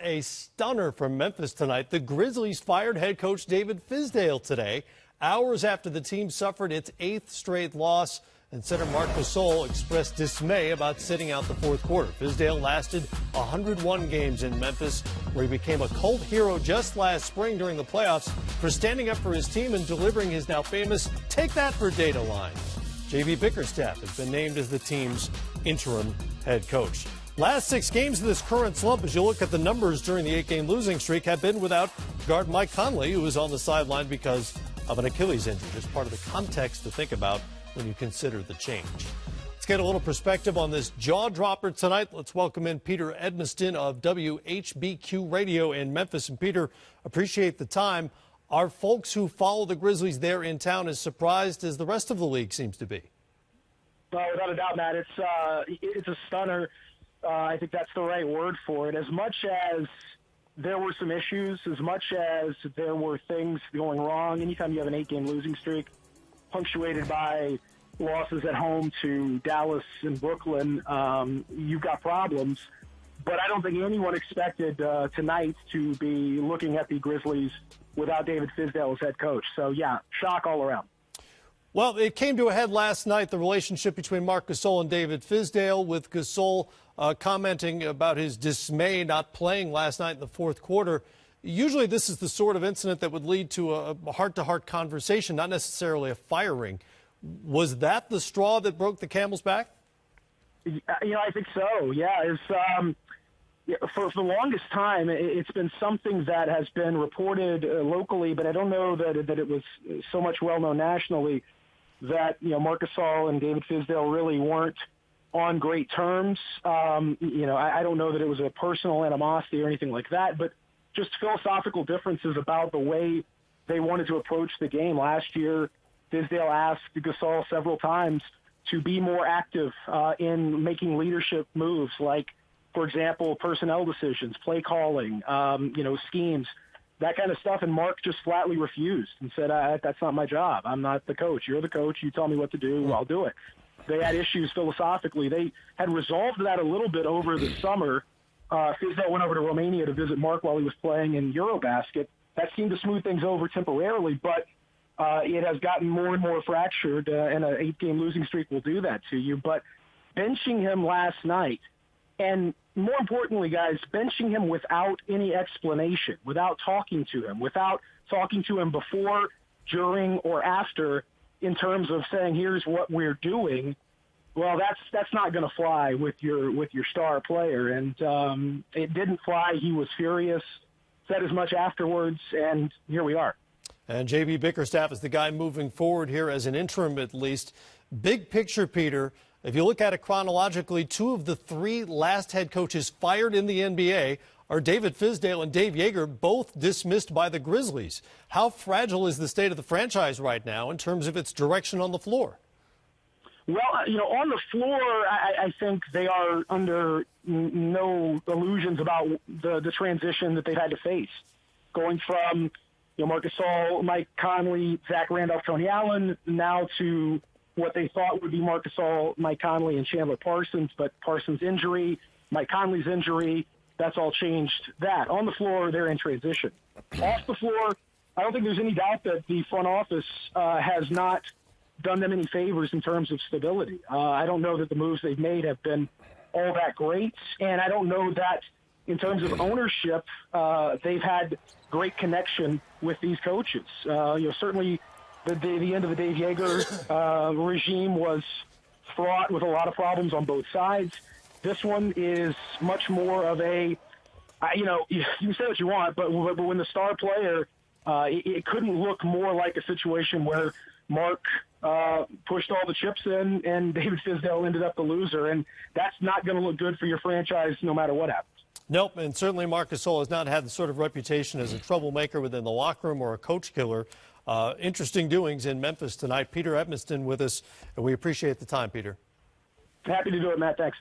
a stunner from Memphis tonight. The Grizzlies fired head coach David Fizdale today, hours after the team suffered its 8th straight loss, and center Marc Gasol expressed dismay about sitting out the fourth quarter. Fizdale lasted 101 games in Memphis, where he became a cult hero just last spring during the playoffs for standing up for his team and delivering his now famous "take that for data" line. J.B. Bickerstaff has been named as the team's interim head coach. Last 6 games of this current slump, as you look at the numbers during the 8-game losing streak, have been without guard Mike Conley, who was on the sideline because of an Achilles injury. Just part of the context to think about when you consider the change. Let's get a little perspective on this jaw-dropper tonight. Let's welcome in Peter Edmiston of WHBQ Radio in Memphis. And Peter, appreciate the time. Are folks who follow the Grizzlies there in town as surprised as the rest of the league seems to be? Well, without a doubt, Matt, it's a stunner. I think that's the right word for it. As much as there were some issues, as much as there were things going wrong, anytime you have an 8-game losing streak punctuated by losses at home to Dallas and Brooklyn, you've got problems. But I don't think anyone expected tonight to be looking at the Grizzlies without David Fizdale as head coach. So, yeah, shock all around. Well, it came to a head last night, the relationship between Marc Gasol and David Fizdale, with Gasol commenting about his dismay not playing last night in the fourth quarter. Usually this is the sort of incident that would lead to a heart-to-heart conversation, not necessarily a firing. Was that the straw that broke the camel's back? I think so, yeah. For the longest time, it's been something that has been reported locally, but I don't know that it was so much well-known nationally, that Marc Gasol and David Fizdale really weren't on great terms. I don't know that it was a personal animosity or anything like that, but just philosophical differences about the way they wanted to approach the game. Last year, Fizdale asked Gasol several times to be more active in making leadership moves, like, for example, personnel decisions, play calling, schemes, that kind of stuff. And Marc just flatly refused and said, that's not my job. I'm not the coach. You're the coach. You tell me what to do. I'll do it. They had issues philosophically. They had resolved that a little bit over the summer. Fizdale went over to Romania to visit Marc while he was playing in Eurobasket. That seemed to smooth things over temporarily, but it has gotten more and more fractured, and an 8-game losing streak will do that to you. But benching him last night, and more importantly, guys, benching him without any explanation, without talking to him before, during, or after, in terms of saying, here's what we're doing, well, that's not going to fly with your star player. And it didn't fly. He was furious, said as much afterwards, and here we are. And J.B. Bickerstaff is the guy moving forward here as an interim, at least. Big picture, Peter, if you look at it chronologically, 2 of the 3 last head coaches fired in the NBA are David Fizdale and Dave Joerger, both dismissed by the Grizzlies. How fragile is the state of the franchise right now in terms of its direction on the floor? Well, on the floor, I think they are under no illusions about the transition that they've had to face. Going from Marc Gasol, Mike Conley, Zach Randolph, Tony Allen, now to what they thought would be Marc Gasol, Mike Conley, and Chandler Parsons, but Parsons' injury, Mike Conley's injury, that's all changed that. On the floor, they're in transition. Off the floor, I don't think there's any doubt that the front office has not done them any favors in terms of stability. I don't know that the moves they've made have been all that great, and I don't know that in terms of ownership, they've had great connection with these coaches. Certainly the end of the Dave Joerger regime was fraught with a lot of problems on both sides. This one is much more of a, you can say what you want, but when the star player, it couldn't look more like a situation where Marc pushed all the chips in and David Fizdale ended up the loser, and that's not going to look good for your franchise no matter what happens. Nope, and certainly Marc Gasol has not had the sort of reputation as a troublemaker within the locker room or a coach killer. Interesting doings in Memphis tonight. Peter Edmiston with us, and we appreciate the time, Peter. Happy to do it, Matt. Thanks.